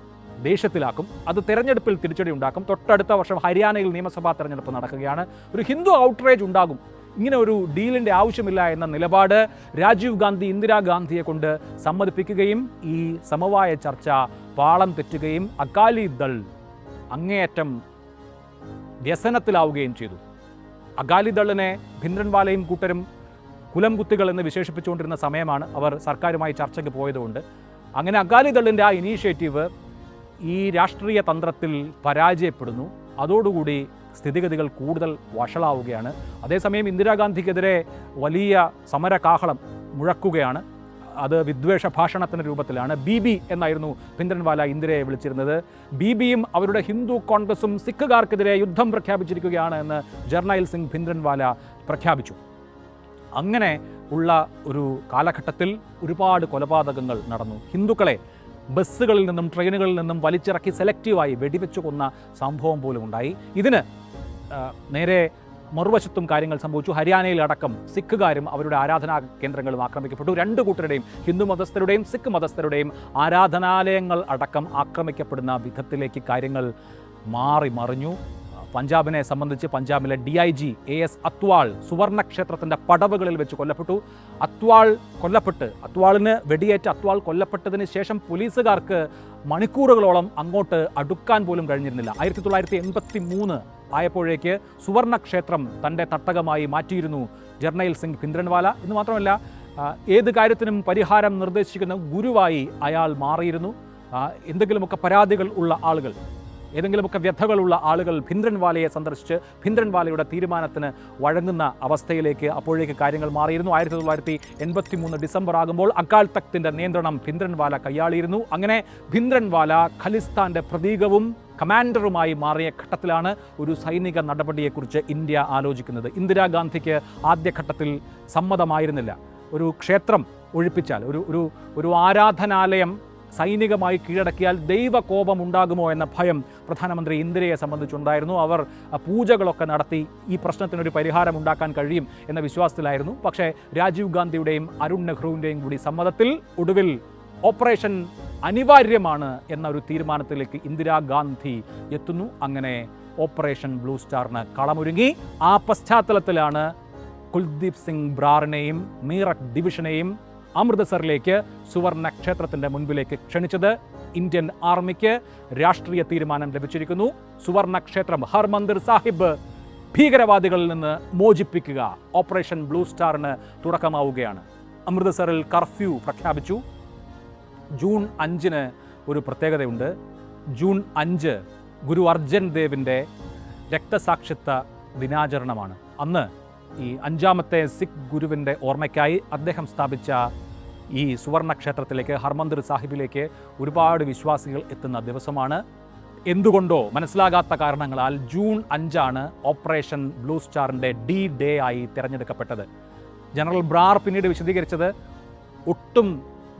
ദേഷ്യത്തിലാക്കും, അത് തെരഞ്ഞെടുപ്പിൽ തിരിച്ചടി ഉണ്ടാക്കും. തൊട്ടടുത്ത വർഷം ഹരിയാനയിൽ നിയമസഭാ തെരഞ്ഞെടുപ്പ് നടക്കുകയാണ്, ഒരു ഹിന്ദു ഔട്ട്റേജ് ഉണ്ടാകും, ഇങ്ങനെ ഒരു ഡീലിൻ്റെ ആവശ്യമില്ല എന്ന നിലപാട് രാജീവ് ഗാന്ധി ഇന്ദിരാഗാന്ധിയെ കൊണ്ട് സമ്മതിപ്പിക്കുകയും ഈ സമവായ ചർച്ച പാളം തെറ്റുകയും അകാലിദൾ അങ്ങേയറ്റം വ്യസനത്തിലാവുകയും ചെയ്തു. അകാലിദളിനെ ഭിന്ദ്രൻവാലയും കൂട്ടരും കുലം കുത്തികൾ എന്ന് വിശേഷിപ്പിച്ചുകൊണ്ടിരുന്ന സമയമാണ് അവർ സർക്കാരുമായി ചർച്ചയ്ക്ക് പോയതുകൊണ്ട്. അങ്ങനെ അകാലിദളിൻ്റെ ആ ഇനീഷ്യേറ്റീവ് ഈ രാഷ്ട്രീയ തന്ത്രത്തിൽ പരാജയപ്പെടുന്നു. അതോടുകൂടി സ്ഥിതിഗതികൾ കൂടുതൽ വഷളാവുകയാണ്. അതേസമയം ഇന്ദിരാഗാന്ധിക്കെതിരെ വലിയ സമരകാഹളം മുഴക്കുകയാണ്. അത് വിദ്വേഷ ഭാഷണത്തിൻ്റെ രൂപത്തിലാണ്. BB എന്നായിരുന്നു ഭിന്ദ്രൻവാല ഇന്ദിരയെ വിളിച്ചിരുന്നത്. BBയും അവരുടെ ഹിന്ദു കോൺഗ്രസും സിഖുകാർക്കെതിരെ യുദ്ധം പ്രഖ്യാപിച്ചിരിക്കുകയാണ് എന്ന് ജർണൈൽ സിംഗ് ഭിന്ദ്രൻവാല പ്രഖ്യാപിച്ചു. അങ്ങനെ ഉള്ള ഒരു കാലഘട്ടത്തിൽ ഒരുപാട് കൊലപാതകങ്ങൾ നടന്നു. ഹിന്ദുക്കളെ ബസ്സുകളിൽ നിന്നും ട്രെയിനുകളിൽ നിന്നും വലിച്ചിറക്കി സെലക്റ്റീവായി വെടിവെച്ചു കൊന്ന സംഭവം പോലും ഉണ്ടായി. ഇതിന് നേരെ മറുവശത്തും കാര്യങ്ങൾ സംഭവിച്ചു. ഹരിയാനയിലടക്കം സിഖുകാരും അവരുടെ ആരാധനാ കേന്ദ്രങ്ങളും ആക്രമിക്കപ്പെട്ടു. രണ്ടു കൂട്ടരുടെയും, ഹിന്ദു മതസ്ഥരുടെയും സിഖ് മതസ്ഥരുടെയും ആരാധനാലയങ്ങൾ അടക്കം ആക്രമിക്കപ്പെടുന്ന വിധത്തിലേക്ക് കാര്യങ്ങൾ മാറി മറിഞ്ഞു. പഞ്ചാബിനെ സംബന്ധിച്ച് പഞ്ചാബിലെ DIG AS അത്വാൾ സുവർണക്ഷേത്രത്തിൻ്റെ പടവുകളിൽ വെച്ച് കൊല്ലപ്പെട്ടു. അത്വാളിന് വെടിയേറ്റ് അത്വാൾ കൊല്ലപ്പെട്ടതിന് ശേഷം പോലീസുകാർക്ക് മണിക്കൂറുകളോളം അങ്ങോട്ട് അടുക്കാൻ പോലും കഴിഞ്ഞിരുന്നില്ല. 1983 ആയപ്പോഴേക്ക് സുവർണക്ഷേത്രം തൻ്റെ തട്ടകമായി മാറ്റിയിരുന്നു ജർണൈൽ സിംഗ് ഭിന്ദ്രൻവാല. എന്ന് മാത്രമല്ല, ഏത് കാര്യത്തിനും പരിഹാരം നിർദ്ദേശിക്കുന്ന ഗുരുവായി അയാൾ മാറിയിരുന്നു. എന്തെങ്കിലുമൊക്കെ പരാതികൾ ഉള്ള ആളുകൾ, ഏതെങ്കിലുമൊക്കെ വ്യഥകളുള്ള ആളുകൾ ഭിന്ദ്രൻവാലയെ സന്ദർശിച്ച് ഭിന്ദ്രൻവാലയുടെ തീരുമാനത്തിന് വഴങ്ങുന്ന അവസ്ഥയിലേക്ക് അപ്പോഴേക്ക് കാര്യങ്ങൾ മാറിയിരുന്നു. 1983 ഡിസംബർ ആകുമ്പോൾ അകാൽ തഖ്തിൻ്റെ നിയന്ത്രണം ഭിന്ദ്രൻവാല കൈയാളിയിരുന്നു. അങ്ങനെ ഭിന്ദ്രൻവാല ഖലിസ്ഥാൻ്റെ പ്രതീകവും കമാൻഡറുമായി മാറിയ ഘട്ടത്തിലാണ് ഒരു സൈനിക നടപടിയെക്കുറിച്ച് ഇന്ത്യ ആലോചിക്കുന്നത്. ഇന്ദിരാഗാന്ധിക്ക് ആദ്യഘട്ടത്തിൽ സമ്മതമായിരുന്നില്ല. ഒരു ക്ഷേത്രം ഒഴിപ്പിച്ചാൽ, ഒരു ആരാധനാലയം സൈനികമായി കീഴടക്കിയാൽ ദൈവകോപം ഉണ്ടാകുമോ എന്ന ഭയം പ്രധാനമന്ത്രി ഇന്ദിരയെ സംബന്ധിച്ചുണ്ടായിരുന്നു. അവർ പൂജകളൊക്കെ നടത്തി ഈ പ്രശ്നത്തിനൊരു പരിഹാരം ഉണ്ടാക്കാൻ കഴിയും എന്ന വിശ്വാസത്തിലായിരുന്നു. പക്ഷേ രാജീവ് ഗാന്ധിയുടെയും അരുൺ നെഹ്റുവിൻ്റെയും കൂടി സമ്മതത്തിൽ ഒടുവിൽ ഓപ്പറേഷൻ അനിവാര്യമാണ് എന്ന ഒരു തീരുമാനത്തിലേക്ക് ഇന്ദിരാഗാന്ധി എത്തുന്നു. അങ്ങനെ ഓപ്പറേഷൻ ബ്ലൂ സ്റ്റാറിന് കളമൊരുങ്ങി. ആ പശ്ചാത്തലത്തിലാണ് കുൽദീപ് സിംഗ് ബ്രാറിനെയും മീററ്റ് ഡിവിഷനെയും അമൃത്സറിലേക്ക് സുവർണ ക്ഷേത്രത്തിൻ്റെ മുൻപിലേക്ക് ക്ഷണിച്ചത്. ഇന്ത്യൻ ആർമിക്ക് രാഷ്ട്രീയ തീരുമാനം ലഭിച്ചിരിക്കുന്നു. സുവർണ ക്ഷേത്രം ഹർമന്ദിർ സാഹിബ് ഭീകരവാദികളിൽ നിന്ന് മോചിപ്പിക്കുക. ഓപ്പറേഷൻ ബ്ലൂ സ്റ്റാറിന് തുടക്കമാവുകയാണ്. അമൃത്സറിൽ കർഫ്യൂ പ്രഖ്യാപിച്ചു. ജൂൺ 5 ഒരു പ്രത്യേകതയുണ്ട്. ജൂൺ 5 ഗുരു അർജൻ ദേവിൻ്റെ രക്തസാക്ഷിത്വ ദിനാചരണമാണ്. അന്ന് ഈ 5ാമത്തെ സിഖ് ഗുരുവിൻ്റെ ഓർമ്മയ്ക്കായി അദ്ദേഹം സ്ഥാപിച്ച ഈ സുവർണ ക്ഷേത്രത്തിലേക്ക്, ഹർമന്ദിർ സാഹിബിലേക്ക് ഒരുപാട് വിശ്വാസികൾ എത്തുന്ന ദിവസമാണ്. എന്തുകൊണ്ടോ മനസ്സിലാകാത്ത കാരണങ്ങളാൽ ജൂൺ 5 ഓപ്പറേഷൻ ബ്ലൂ സ്റ്റാറിൻ്റെ D-Day ആയി തിരഞ്ഞെടുക്കപ്പെട്ടത്. ജനറൽ ബ്രാർ പിന്നീട് വിശദീകരിച്ചത് ഒട്ടും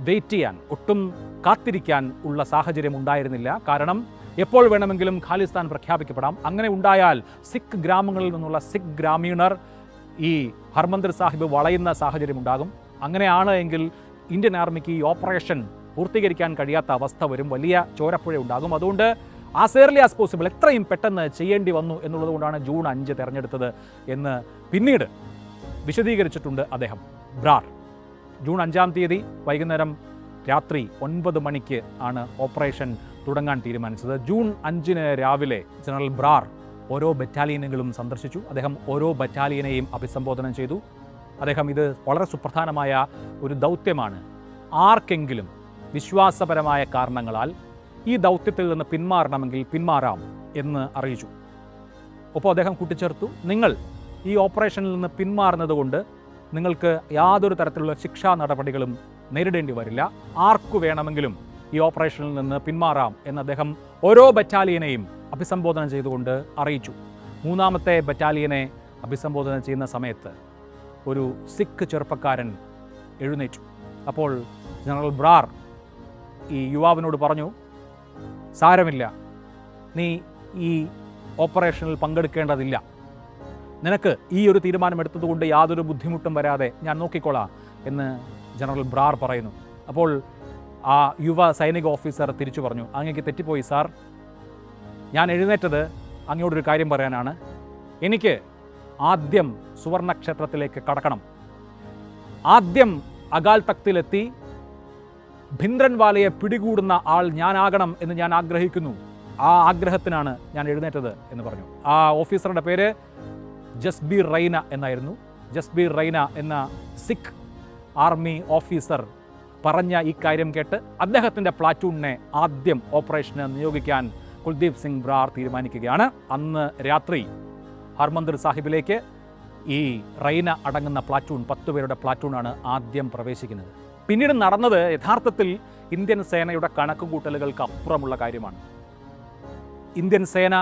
വെയിറ്റ് ചെയ്യാൻ, ഒട്ടും കാത്തിരിക്കാൻ ഉള്ള സാഹചര്യം ഉണ്ടായിരുന്നില്ല. കാരണം എപ്പോൾ വേണമെങ്കിലും ഖാലിസ്ഥാൻ പ്രഖ്യാപിക്കപ്പെടാം. അങ്ങനെ ഉണ്ടായാൽ സിഖ് ഗ്രാമങ്ങളിൽ നിന്നുള്ള സിഖ് ഗ്രാമീണർ ഈ ഹർമന്ദിർ സാഹിബ് വളയുന്ന സാഹചര്യം ഉണ്ടാകും. അങ്ങനെയാണ് എങ്കിൽ ഇന്ത്യൻ ആർമിക്ക് ഈ ഓപ്പറേഷൻ പൂർത്തീകരിക്കാൻ കഴിയാത്ത അവസ്ഥ വരും, വലിയ ചോരപ്പുഴ ഉണ്ടാകും. അതുകൊണ്ട് ആസ് ഏർലി ആസ് പോസിബിൾ, എത്രയും പെട്ടെന്ന് ചെയ്യേണ്ടി വന്നു എന്നുള്ളത് കൊണ്ടാണ് ജൂൺ 5 തിരഞ്ഞെടുത്തത് എന്ന് പിന്നീട് വിശദീകരിച്ചിട്ടുണ്ട് അദ്ദേഹം, ബ്രാർ. ജൂൺ 5-ാം തീയതി വൈകുന്നേരം രാത്രി 9 മണിക്ക് ആണ് ഓപ്പറേഷൻ തുടങ്ങാൻ തീരുമാനിച്ചത്. ജൂൺ 5 രാവിലെ ജനറൽ ബ്രാർ ഓരോ ബറ്റാലിയനുകളും സന്ദർശിച്ചു. അദ്ദേഹം ഓരോ ബറ്റാലിയനെയും അഭിസംബോധന ചെയ്തു. അദ്ദേഹം ഇത് വളരെ സുപ്രധാനമായ ഒരു ദൗത്യമാണ്, ആർക്കെങ്കിലും വിശ്വാസപരമായ കാരണങ്ങളാൽ ഈ ദൗത്യത്തിൽ നിന്ന് പിന്മാറണമെങ്കിൽ പിന്മാറാം എന്ന് അറിയിച്ചു. ഒപ്പം അദ്ദേഹം കൂട്ടിച്ചേർത്തു, നിങ്ങൾ ഈ ഓപ്പറേഷനിൽ നിന്ന് പിന്മാറുന്നത് കൊണ്ട് നിങ്ങൾക്ക് യാതൊരു തരത്തിലുള്ള ശിക്ഷാ നടപടികളും നേരിടേണ്ടി വരില്ല, ആർക്കു വേണമെങ്കിലും ഈ ഓപ്പറേഷനിൽ നിന്ന് പിന്മാറാം എന്ന് അദ്ദേഹം ഓരോ ബറ്റാലിയനെയും അഭിസംബോധന ചെയ്തുകൊണ്ട് അറിയിച്ചു. 3ാമത്തെ ബറ്റാലിയനെ അഭിസംബോധന ചെയ്യുന്ന സമയത്ത് ഒരു സിഖ് ചെറുപ്പക്കാരൻ എഴുന്നേറ്റു. അപ്പോൾ ജനറൽ ബ്രാർ ഈ യുവാവിനോട് പറഞ്ഞു, സാരമില്ല, നീ ഈ ഓപ്പറേഷനിൽ പങ്കെടുക്കേണ്ടതില്ല, നിനക്ക് ഈ ഒരു തീരുമാനമെടുത്തതുകൊണ്ട് യാതൊരു ബുദ്ധിമുട്ടും വരാതെ ഞാൻ നോക്കിക്കോളാം എന്ന് ജനറൽ ബ്രാർ പറയുന്നു. അപ്പോൾ ആ യുവ സൈനിക ഓഫീസർ തിരിച്ചു പറഞ്ഞു, അങ്ങേക്ക് തെറ്റിപ്പോയി സാർ, ഞാൻ എഴുന്നേറ്റത് അങ്ങയോടൊരു കാര്യം പറയാനാണ്. എനിക്ക് ആദ്യം സുവർണക്ഷേത്രത്തിലേക്ക് കടക്കണം, ആദ്യം അകാൽ തഖ്തിലെത്തി ഭിന്ദ്രൻവാലയെ പിടികൂടുന്ന ആൾ ഞാനാകണം എന്ന് ഞാൻ ആഗ്രഹിക്കുന്നു, ആ ആഗ്രഹത്തിനാണ് ഞാൻ എഴുന്നേറ്റത് എന്ന് പറഞ്ഞു. ആ ഓഫീസറുടെ പേര് ജസ്ബീർ റൈന എന്നായിരുന്നു. ജസ്ബീർ റൈന എന്ന സിഖ് ആർമി ഓഫീസർ പറഞ്ഞ ഈ കാര്യം കേട്ട് അദ്ദേഹത്തിൻ്റെ പ്ലാറ്റൂണിനെ ആദ്യം ഓപ്പറേഷന് നിയോഗിക്കാൻ കുൽദീപ് സിംഗ് ബ്രാർ തീരുമാനിക്കുകയാണ്. അന്ന് രാത്രി ഹർമന്ദിർ സാഹിബിലേക്ക് ഈ റൈന അടങ്ങുന്ന പ്ലാറ്റൂൺ, 10 പേരുടെ പ്ലാറ്റൂണാണ് ആദ്യം പ്രവേശിക്കുന്നത്. പിന്നീട് നടന്നത് യഥാർത്ഥത്തിൽ ഇന്ത്യൻ സേനയുടെ കണക്കുകൂട്ടലുകൾക്ക് അപ്പുറമുള്ള കാര്യമാണ്. ഇന്ത്യൻ സേന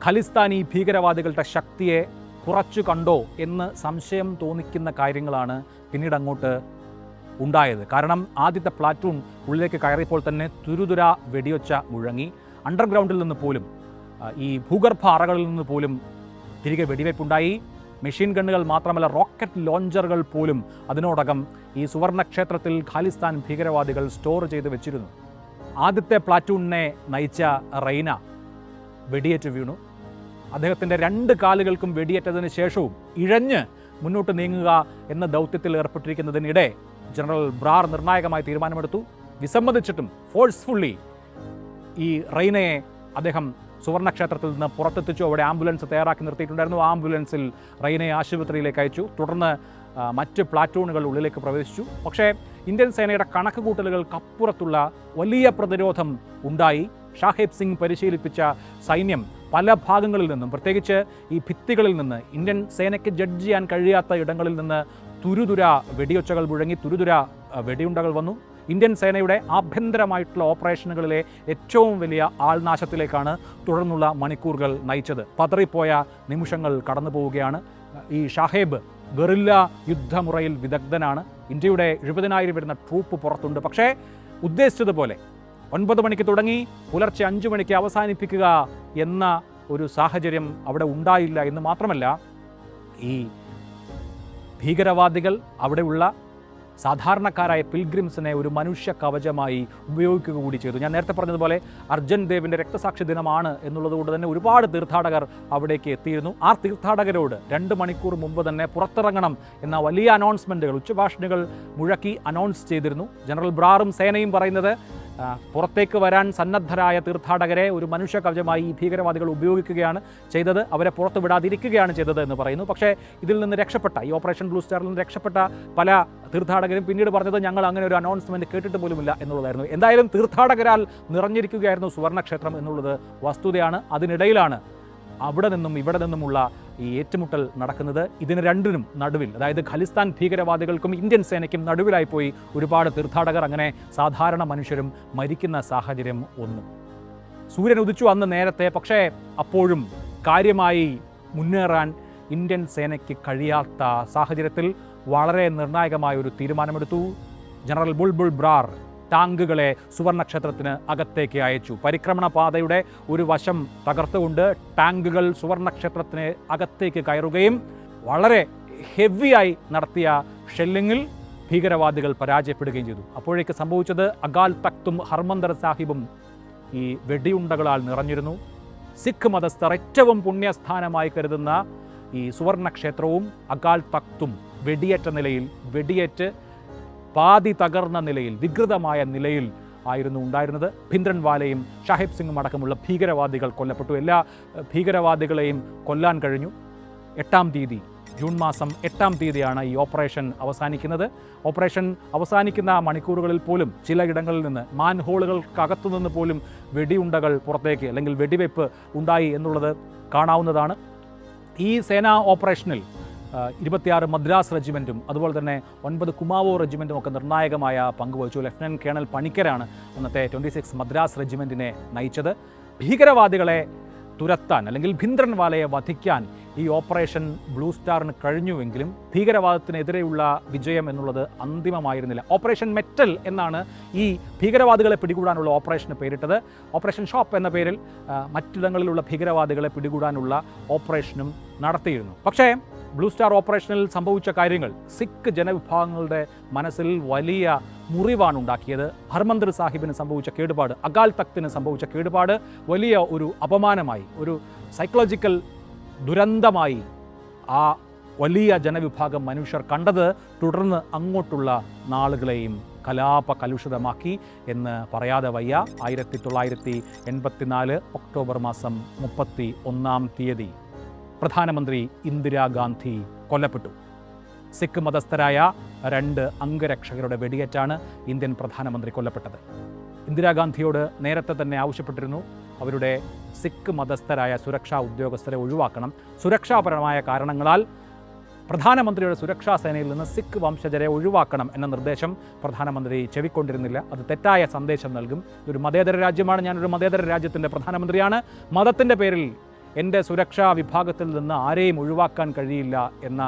ഖലിസ്ഥാനി ഭീകരവാദികളുടെ ശക്തിയെ കുറച്ചു കണ്ടോ എന്ന് സംശയം തോന്നിക്കുന്ന കാര്യങ്ങളാണ് പിന്നീട് അങ്ങോട്ട് ഉണ്ടായത്. കാരണം ആദ്യത്തെ പ്ലാറ്റൂൺ ഉള്ളിലേക്ക് കയറിയപ്പോൾ തന്നെ തുരുതുര വെടിയൊച്ച മുഴങ്ങി. അണ്ടർഗ്രൗണ്ടിൽ നിന്ന് പോലും, ഈ ഭൂഗർഭ അറകളിൽ നിന്ന് പോലും തിരികെ വെടിവയ്പുണ്ടായി. മെഷീൻ ഗണ്ണുകൾ മാത്രമല്ല, റോക്കറ്റ് ലോഞ്ചറുകൾ പോലും അതിനോടകം ഈ സുവർണക്ഷേത്രത്തിൽ ഖാലിസ്ഥാൻ ഭീകരവാദികൾ സ്റ്റോർ ചെയ്ത് വെച്ചിരുന്നു. ആദ്യത്തെ പ്ലാറ്റൂണിനെ നയിച്ച റൈന വെടിയേറ്റ് വീണു. അദ്ദേഹത്തിൻ്റെ 2 കാലുകൾക്കും വെടിയേറ്റതിന് ശേഷവും ഇഴഞ്ഞ് മുന്നോട്ട് നീങ്ങുക എന്ന ദൗത്യത്തിൽ ഏർപ്പെട്ടിരിക്കുന്നതിനിടെ ജനറൽ ബ്രാർ നിർണായകമായ തീരുമാനമെടുത്തു. വിസമ്മതിച്ചിട്ടും ഫോഴ്സ്ഫുള്ളി ഈ റെയ്നയെ അദ്ദേഹം സുവർണക്ഷേത്രത്തിൽ നിന്ന് പുറത്തെത്തിച്ചു. അവിടെ ആംബുലൻസ് തയ്യാറാക്കി നിർത്തിയിട്ടുണ്ടായിരുന്നു. ആംബുലൻസിൽ റെയ്നയെ ആശുപത്രിയിലേക്ക് അയച്ചു. തുടർന്ന് മറ്റ് പ്ലാറ്റൂണുകൾ ഉള്ളിലേക്ക് പ്രവേശിച്ചു. പക്ഷേ ഇന്ത്യൻ സേനയുടെ കണക്കുകൂട്ടലുകൾക്കപ്പുറത്തുള്ള വലിയ പ്രതിരോധം ഉണ്ടായി. ഷാഹിബ് സിംഗ് പരിശീലിപ്പിച്ച സൈന്യം പല ഭാഗങ്ങളിൽ നിന്നും, പ്രത്യേകിച്ച് ഈ ഭിത്തികളിൽ നിന്ന്, ഇന്ത്യൻ സേനയ്ക്ക് ജഡ്ജ് ചെയ്യാൻ കഴിയാത്ത ഇടങ്ങളിൽ നിന്ന് തുരുതുര വെടിയൊച്ചകൾ മുഴങ്ങി, തുരുതുര വെടിയുണ്ടകൾ വന്നു. ഇന്ത്യൻ സേനയുടെ ആഭ്യന്തരമായിട്ടുള്ള ഓപ്പറേഷനുകളിലെ ഏറ്റവും വലിയ ആൾനാശത്തിലേക്കാണ് തുടർന്നുള്ള മണിക്കൂറുകൾ നയിച്ചത്. പതറിപ്പോയ നിമിഷങ്ങൾ കടന്നു പോവുകയാണ്. ഈ ഷാഹേബ് ഗറില്ല യുദ്ധമുറയിൽ വിദഗ്ധനാണ്. ഇന്ത്യയുടെ 70,000 വരുന്ന ട്രൂപ്പ് പുറത്തുണ്ട്. പക്ഷേ ഉദ്ദേശിച്ചതുപോലെ 9 മണിക്ക് തുടങ്ങി പുലർച്ചെ 5 മണിക്ക് അവസാനിപ്പിക്കുക എന്ന ഒരു സാഹചര്യം അവിടെ ഉണ്ടായില്ല എന്ന് മാത്രമല്ല, ഈ ഭീകരവാദികൾ അവിടെയുള്ള സാധാരണക്കാരായ പിൽഗ്രിംസിനെ ഒരു മനുഷ്യ കവചമായി ഉപയോഗിക്കുക കൂടി ചെയ്തു. ഞാൻ നേരത്തെ പറഞ്ഞതുപോലെ അർജൻ ദേവിൻ്റെ രക്തസാക്ഷി ദിനമാണ് എന്നുള്ളതുകൊണ്ട് തന്നെ ഒരുപാട് തീർത്ഥാടകർ അവിടേക്ക് എത്തിയിരുന്നു. ആ തീർത്ഥാടകരോട് 2 മണിക്കൂർ മുമ്പ് തന്നെ പുറത്തിറങ്ങണം എന്ന വലിയ അനൗൺസ്മെൻറ്റുകൾ, ഉച്ചഭാഷണികൾ മുഴക്കി അനൗൺസ് ചെയ്തിരുന്നു. ജനറൽ ബ്രാറും സേനയും പറയുന്നത് പുറത്തേക്ക് വരാൻ സന്നദ്ധരായ തീർത്ഥാടകരെ ഒരു മനുഷ്യ കവചമായി ഈ ഭീകരവാദികൾ ഉപയോഗിക്കുകയാണ് ചെയ്തത്, അവരെ പുറത്തു വിടാതിരിക്കുകയാണ് ചെയ്തത് എന്ന് പറയുന്നു. പക്ഷേ ഇതിൽ നിന്ന് രക്ഷപ്പെട്ട, ഈ ഓപ്പറേഷൻ ബ്ലൂ സ്റ്റാറിൽ നിന്ന് രക്ഷപ്പെട്ട പല തീർത്ഥാടകരും പിന്നീട് പറഞ്ഞത് ഞങ്ങൾ അങ്ങനെ ഒരു അനൗൺസ്മെൻറ്റ് കേട്ടിട്ട് പോലുമില്ല എന്നുള്ളതായിരുന്നു. എന്തായാലും തീർത്ഥാടകരാൽ നിറഞ്ഞിരിക്കുകയായിരുന്നു സുവർണക്ഷേത്രം എന്നുള്ളത് വസ്തുതയാണ്. അതിനിടയിലാണ് അവിടെ നിന്നും ഇവിടെ നിന്നുമുള്ള ഈ ഏറ്റുമുട്ടൽ നടക്കുന്നത്. ഇതിന് രണ്ടിനും നടുവിൽ, അതായത് ഖലിസ്ഥാൻ ഭീകരവാദികൾക്കും ഇന്ത്യൻ സേനയ്ക്കും നടുവിലായിപ്പോയി ഒരുപാട് തീർത്ഥാടകർ. അങ്ങനെ സാധാരണ മനുഷ്യരും മരിക്കുന്ന സാഹചര്യം വന്നു. സൂര്യൻ ഉദിച്ചു അന്ന് നേരത്തെ. പക്ഷേ അപ്പോഴും കാര്യമായി മുന്നേറാൻ ഇന്ത്യൻ സേനയ്ക്ക് കഴിയാത്ത സാഹചര്യത്തിൽ വളരെ നിർണായകമായ ഒരു തീരുമാനമെടുത്തു. ജനറൽ ബുൾബുൾ ബ്രാർ ടാങ്കുകളെ സുവർണക്ഷേത്രത്തിന് അകത്തേക്ക് അയച്ചു. പരിക്രമണ പാതയുടെ ഒരു വശം തകർത്തുകൊണ്ട് ടാങ്കുകൾ സുവർണക്ഷേത്രത്തിന് അകത്തേക്ക് കയറുകയും വളരെ ഹെവിയായി നടത്തിയ ഷെല്ലിങ്ങിൽ ഭീകരവാദികൾ പരാജയപ്പെടുകയും ചെയ്തു. അപ്പോഴേക്ക് സംഭവിച്ചത് അകാൽ തക്തും ഹർമന്ദർ സാഹിബും ഈ വെടിയുണ്ടകളാൽ നിറഞ്ഞിരുന്നു. സിഖ് മതസ്ഥർ ഏറ്റവും പുണ്യസ്ഥാനമായി കരുതുന്ന ഈ സുവർണക്ഷേത്രവും അകാൽ തക്തും വെടിയേറ്റ നിലയിൽ, വെടിയേറ്റ് പാതി തകർന്ന നിലയിൽ, വികൃതമായ നിലയിൽ ആയിരുന്നു ഉണ്ടായിരുന്നത്. ഭിന്ദ്രൻവാലയും ഷാഹിബ് സിംഗും അടക്കമുള്ള ഭീകരവാദികൾ കൊല്ലപ്പെട്ടു. എല്ലാ ഭീകരവാദികളെയും കൊല്ലാൻ കഴിഞ്ഞു. 8-ാം തീയതി, ജൂൺ മാസം 8-ാം തീയതിയാണ് ഈ ഓപ്പറേഷൻ അവസാനിക്കുന്നത്. ഓപ്പറേഷൻ അവസാനിക്കുന്ന മണിക്കൂറുകളിൽ പോലും ചിലയിടങ്ങളിൽ നിന്ന്, മാൻഹോളുകൾക്കകത്തു നിന്ന് പോലും വെടിയുണ്ടകൾ പുറത്തേക്ക്, അല്ലെങ്കിൽ വെടിവെപ്പ് ഉണ്ടായി എന്നുള്ളത് കാണാവുന്നതാണ്. ഈ സേനാ ഓപ്പറേഷനിൽ 26 മദ്രാസ് റെജിമെൻറ്റും അതുപോലെ തന്നെ 9 കുമാവോ റെജിമെൻറ്റും ഒക്കെ നിർണായകമായ പങ്കുവഹിച്ചു. ലഫ്റ്റനൻറ്റ് കേണൽ പണിക്കരാണ് അന്നത്തെ 26 മദ്രാസ് റെജിമെൻറ്റിനെ നയിച്ചത്. ഭീകരവാദികളെ തുരത്താൻ, അല്ലെങ്കിൽ ഭിന്ദ്രൻവാലയെ വധിക്കാൻ ഈ ഓപ്പറേഷൻ ബ്ലൂ സ്റ്റാറിന് കഴിഞ്ഞുവെങ്കിലും ഭീകരവാദത്തിനെതിരെയുള്ള വിജയം എന്നുള്ളത് അന്തിമമായിരുന്നില്ല. ഓപ്പറേഷൻ മെറ്റൽ എന്നാണ് ഈ ഭീകരവാദികളെ പിടികൂടാനുള്ള ഓപ്പറേഷന് പേരിട്ടത്. ഓപ്പറേഷൻ ഷോപ്പ് എന്ന പേരിൽ മറ്റിടങ്ങളിലുള്ള ഭീകരവാദികളെ പിടികൂടാനുള്ള ഓപ്പറേഷനും നടത്തിയിരുന്നു. പക്ഷേ ബ്ലൂ സ്റ്റാർ ഓപ്പറേഷനിൽ സംഭവിച്ച കാര്യങ്ങൾ സിഖ് ജനവിഭാഗങ്ങളുടെ മനസ്സിൽ വലിയ മുറിവാണ് ഉണ്ടാക്കിയത്. ഹർമന്ദിർ സാഹിബിന് സംഭവിച്ച കേടുപാട്, അകാൽ തക്തിന് സംഭവിച്ച കേടുപാട് വലിയ ഒരു അപമാനമായി, ഒരു സൈക്കോളജിക്കൽ ദുരന്തമായി ആ വലിയ ജനവിഭാഗം മനുഷ്യർ കണ്ടത്. തുടർന്ന് അങ്ങോട്ടുള്ള നാളുകളെയും കലാപകലുഷിതമാക്കി എന്ന് പറയാതെ വയ്യ. 1984 ഒക്ടോബർ മാസം 31-ാം തീയതി പ്രധാനമന്ത്രി ഇന്ദിരാഗാന്ധി കൊല്ലപ്പെട്ടു. സിഖ് മതസ്ഥരായ 2 അംഗരക്ഷകരുടെ വെടിയേറ്റാണ് ഇന്ത്യൻ പ്രധാനമന്ത്രി കൊല്ലപ്പെട്ടത്. ഇന്ദിരാഗാന്ധിയോട് നേരത്തെ തന്നെ ആവശ്യപ്പെട്ടിരുന്നു അവരുടെ സിഖ് മതസ്ഥരായ സുരക്ഷാ ഉദ്യോഗസ്ഥരെ ഒഴിവാക്കണം. സുരക്ഷാപരമായ കാരണങ്ങളാൽ പ്രധാനമന്ത്രിയുടെ സുരക്ഷാ സേനയിൽ നിന്ന് സിഖ് വംശജരെ ഒഴിവാക്കണം എന്ന നിർദ്ദേശം പ്രധാനമന്ത്രി ചെവിക്കൊണ്ടിരുന്നില്ല. അത് തെറ്റായ സന്ദേശം നൽകും. ഇതൊരു മതേതര രാജ്യമാണ്, ഞാനൊരു മതേതര രാജ്യത്തിൻ്റെ പ്രധാനമന്ത്രിയാണ്, മതത്തിൻ്റെ പേരിൽ എൻ്റെ സുരക്ഷാ വിഭാഗത്തിൽ നിന്ന് ആരെയും ഒഴിവാക്കാൻ കഴിയില്ല എന്ന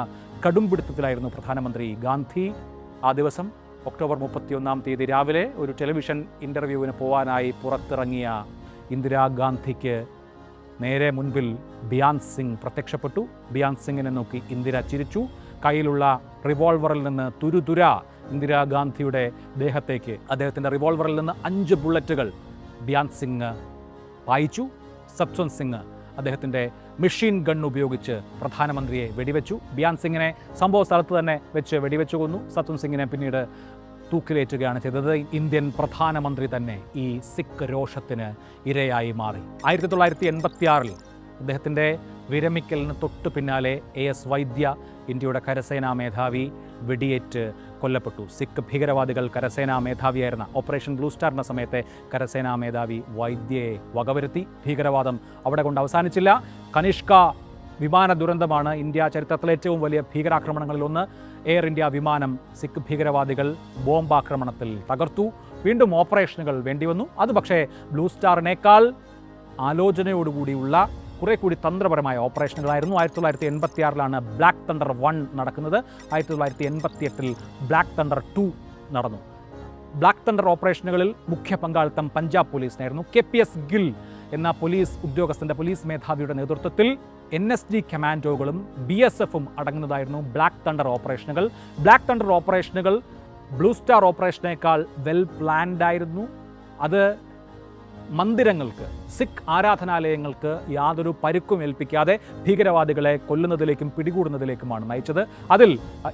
കടുംപിടുത്തത്തിലായിരുന്നു പ്രധാനമന്ത്രി ഗാന്ധി. ആ ദിവസം ഒക്ടോബർ 31-ാം തീയതി രാവിലെ ഒരു ടെലിവിഷൻ ഇൻ്റർവ്യൂവിന് പോകാനായി പുറത്തിറങ്ങിയ ഇന്ദിരാഗാന്ധിക്ക് നേരെ മുൻപിൽ ബിയാൻ സിംഗ് പ്രത്യക്ഷപ്പെട്ടു. ബിയാൻ സിംഗിനെ നോക്കി ഇന്ദിര ചിരിച്ചു. കയ്യിലുള്ള റിവോൾവറിൽ നിന്ന് തുരുതുര ഇന്ദിരാഗാന്ധിയുടെ ദേഹത്തേക്ക്, അദ്ദേഹത്തിൻ്റെ റിവോൾവറിൽ നിന്ന് 5 ബുള്ളറ്റുകൾ ബിയാൻ സിംഗ് പായിച്ചു. സത്വന്ത് സിംഗ് അദ്ദേഹത്തിൻ്റെ മെഷീൻ ഗൺ ഉപയോഗിച്ച് പ്രധാനമന്ത്രിയെ വെടിവെച്ചു. ബിയാൻ സിംഗിനെ സംഭവ സ്ഥലത്ത് തന്നെ വെച്ച് വെടിവെച്ചു കൊന്നു. സത്വന്ത് സിംഗിനെ പിന്നീട് തൂക്കിലേറ്റുകയാണ് ചെയ്തത്. ഇന്ത്യൻ പ്രധാനമന്ത്രി തന്നെ ഈ സിഖ് രോഷത്തിന് ഇരയായി മാറി. 1986 അദ്ദേഹത്തിൻ്റെ വിരമിക്കലിന് തൊട്ടു പിന്നാലെ AS വൈദ്യ, ഇന്ത്യയുടെ കരസേനാ മേധാവി, വെടിയേറ്റ് കൊല്ലപ്പെട്ടു. സിഖ് ഭീകരവാദികൾ കരസേനാ മേധാവിയായിരുന്ന ഓപ്പറേഷൻ ബ്ലൂ സ്റ്റാറിൻ്റെ സമയത്തെ കരസേനാ മേധാവി വൈദ്യയെ വകവരുത്തി. ഭീകരവാദം അവിടെ കൊണ്ട് അവസാനിച്ചില്ല. കനിഷ്ക വിമാന ദുരന്തമാണ് ഇന്ത്യ ചരിത്രത്തിലെ ഏറ്റവും വലിയ ഭീകരാക്രമണങ്ങളിലൊന്ന്. എയർ ഇന്ത്യ വിമാനം സിഖ് ഭീകരവാദികൾ ബോംബാക്രമണത്തിൽ തകർത്തു. വീണ്ടും ഓപ്പറേഷനുകൾ വേണ്ടിവന്നു. അത് പക്ഷേ ബ്ലൂ സ്റ്റാറിനേക്കാൾ ആലോചനയോടുകൂടിയുള്ള കുറെ കൂടി തന്ത്രപരമായ ഓപ്പറേഷനുകളായിരുന്നു. 1986 ബ്ലാക്ക് തണ്ടർ 1 നടക്കുന്നത്. 1988 ബ്ലാക്ക് തണ്ടർ 2 നടന്നു. ബ്ലാക്ക് തണ്ടർ ഓപ്പറേഷനുകളിൽ മുഖ്യ പങ്കാളിത്തം പഞ്ചാബ് പോലീസിനായിരുന്നു. KPS ഗിൽ എന്ന പോലീസ് ഉദ്യോഗസ്ഥൻ്റെ, പോലീസ് മേധാവിയുടെ നേതൃത്വത്തിൽ NSG കമാൻഡോകളും BSFും അടങ്ങുന്നതായിരുന്നു ബ്ലാക്ക് തണ്ടർ ഓപ്പറേഷനുകൾ. ബ്ലാക്ക് തണ്ടർ ഓപ്പറേഷനുകൾ ബ്ലൂ സ്റ്റാർ ഓപ്പറേഷനേക്കാൾ വെൽ പ്ലാൻഡ് ആയിരുന്നു. അത് മന്ദിരങ്ങൾക്ക്, സിഖ് ആരാധനാലയങ്ങൾക്ക് യാതൊരു പരുക്കും ഏൽപ്പിക്കാതെ ഭീകരവാദികളെ കൊല്ലുന്നതിലേക്കും പിടികൂടുന്നതിലേക്കുമാണ് നയിച്ചത്. അതിൽ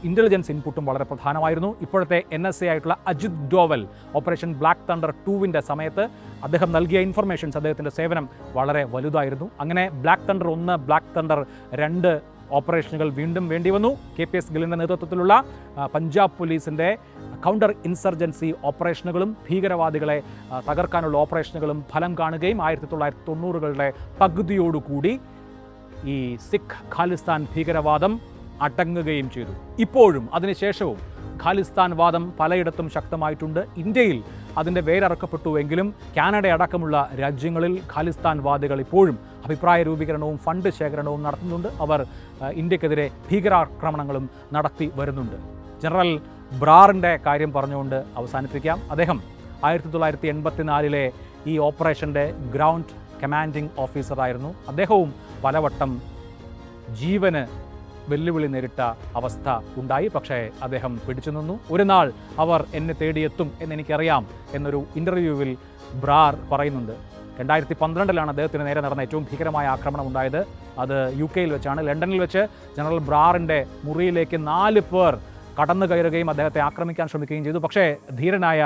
ഇൻ്റലിജൻസ് ഇൻപുട്ടും വളരെ പ്രധാനമായിരുന്നു. ഇപ്പോഴത്തെ NSA ആയിട്ടുള്ള Ajit Doval Operation Black Thunder 2വിൻ്റെ സമയത്ത് അദ്ദേഹം നൽകിയ ഇൻഫർമേഷൻസ്, അദ്ദേഹത്തിൻ്റെ സേവനം വളരെ വലുതായിരുന്നു. അങ്ങനെ ബ്ലാക്ക് തണ്ടർ 1, ബ്ലാക്ക് തണ്ടർ 2 ഓപ്പറേഷനുകൾ വീണ്ടും വേണ്ടി വന്നു. KPS ഗില്ലിൻ്റെ നേതൃത്വത്തിലുള്ള പഞ്ചാബ് പോലീസിൻ്റെ കൗണ്ടർ ഇൻസർജൻസി ഓപ്പറേഷനുകളും ഭീകരവാദികളെ തകർക്കാനുള്ള ഓപ്പറേഷനുകളും ഫലം കാണുകയും 1990കളുടെ പകുതിയോടുകൂടി ഈ സിഖ് ഖാലിസ്ഥാൻ ഭീകരവാദം അടങ്ങുകയും ചെയ്തു. ഇപ്പോഴും അതിനുശേഷവും ഖാലിസ്ഥാൻ വാദം പലയിടത്തും ശക്തമായിട്ടുണ്ട്. ഇന്ത്യയിൽ അതിൻ്റെ വേരറക്കപ്പെട്ടുവെങ്കിലും കാനഡ അടക്കമുള്ള രാജ്യങ്ങളിൽ ഖാലിസ്ഥാൻ വാദികൾ ഇപ്പോഴും അഭിപ്രായ രൂപീകരണവും ഫണ്ട് ശേഖരണവും നടത്തുന്നുണ്ട്. അവർ ഇന്ത്യക്കെതിരെ ഭീകരാക്രമണങ്ങളും നടത്തി വരുന്നുണ്ട്. ജനറൽ ബ്രാറിൻ്റെ കാര്യം പറഞ്ഞുകൊണ്ട് അവസാനിപ്പിക്കാം. അദ്ദേഹം 1984 ഈ ഓപ്പറേഷൻ്റെ ഗ്രൗണ്ട് കമാൻഡിംഗ് ഓഫീസറായിരുന്നു. അദ്ദേഹവും പലവട്ടം ജീവന് വെല്ലുവിളി നേരിട്ട അവസ്ഥ ഉണ്ടായി. പക്ഷേ അദ്ദേഹം പിടിച്ചു നിന്നു. ഒരു നാൾ അവർ എന്നെ തേടിയെത്തും എന്നെനിക്കറിയാം എന്നൊരു ഇൻ്റർവ്യൂവിൽ ബ്രാർ പറയുന്നുണ്ട്. 2012 അദ്ദേഹത്തിന് നേരെ നടന്ന ഏറ്റവും ഭീകരമായ ആക്രമണം ഉണ്ടായത് അത് UK വെച്ചാണ്. ലണ്ടനിൽ വെച്ച് ജനറൽ ബ്രാറിൻ്റെ മുറിയിലേക്ക് 4 പേർ കടന്നു കയറുകയും അദ്ദേഹത്തെ ആക്രമിക്കാൻ ശ്രമിക്കുകയും ചെയ്തു. പക്ഷേ ധീരനായ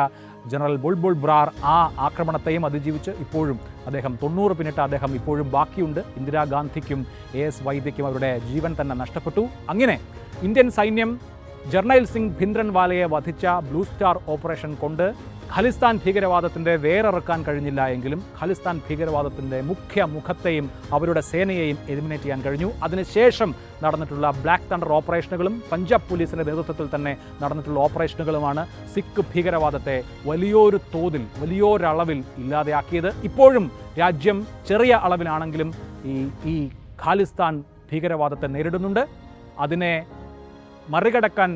ജനറൽ ബുൾബുൾ ബ്രാർ ആ ആക്രമണത്തെയും അതിജീവിച്ച് ഇപ്പോഴും അദ്ദേഹം 90 പിന്നിട്ട് അദ്ദേഹം ഇപ്പോഴും ബാക്കിയുണ്ട്. ഇന്ദിരാഗാന്ധിക്കും AS വൈദ്യയ്ക്കും അവരുടെ ജീവൻ തന്നെ നഷ്ടപ്പെട്ടു. അങ്ങനെ ഇന്ത്യൻ സൈന്യം ജർണൈൽ സിംഗ് ഭിന്ദ്രൻവാലയെ വധിച്ച ബ്ലൂ സ്റ്റാർ ഓപ്പറേഷൻ കൊണ്ട് ഖാലിസ്ഥാൻ ഭീകരവാദത്തിൻ്റെ വേരറക്കാൻ കഴിഞ്ഞില്ല എങ്കിലും ഖാലിസ്ഥാൻ ഭീകരവാദത്തിൻ്റെ മുഖത്തെയും അവരുടെ സേനയെയും എലിമിനേറ്റ് ചെയ്യാൻ കഴിഞ്ഞു. അതിനുശേഷം നടന്നിട്ടുള്ള ബ്ലാക്ക് തണ്ടർ ഓപ്പറേഷനുകളും പഞ്ചാബ് പോലീസിൻ്റെ നേതൃത്വത്തിൽ തന്നെ നടന്നിട്ടുള്ള ഓപ്പറേഷനുകളുമാണ് സിഖ് ഭീകരവാദത്തെ വലിയൊരു തോതിൽ, വലിയൊരളവിൽ ഇല്ലാതെയാക്കിയത്. ഇപ്പോഴും രാജ്യം ചെറിയ അളവിലാണെങ്കിലും ഈ ഖാലിസ്ഥാൻ ഭീകരവാദത്തെ നേരിടുന്നുണ്ട്. അതിനെ മറികടക്കാൻ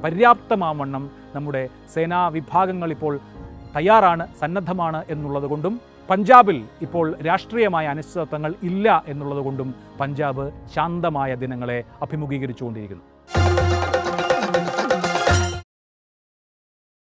പര്യാപ്തമാവണ്ണം നമ്മുടെ സേനാ വിഭാഗങ്ങൾ ഇപ്പോൾ തയ്യാറാണ്, സന്നദ്ധമാണ് എന്നുള്ളതുകൊണ്ടും പഞ്ചാബിൽ ഇപ്പോൾ രാഷ്ട്രീയമായ അനിശ്ചിതത്വങ്ങൾ ഇല്ല എന്നുള്ളതുകൊണ്ടും പഞ്ചാബ് ശാന്തമായ ദിനങ്ങളെ അഭിമുഖീകരിച്ചുകൊണ്ടിരിക്കുന്നു.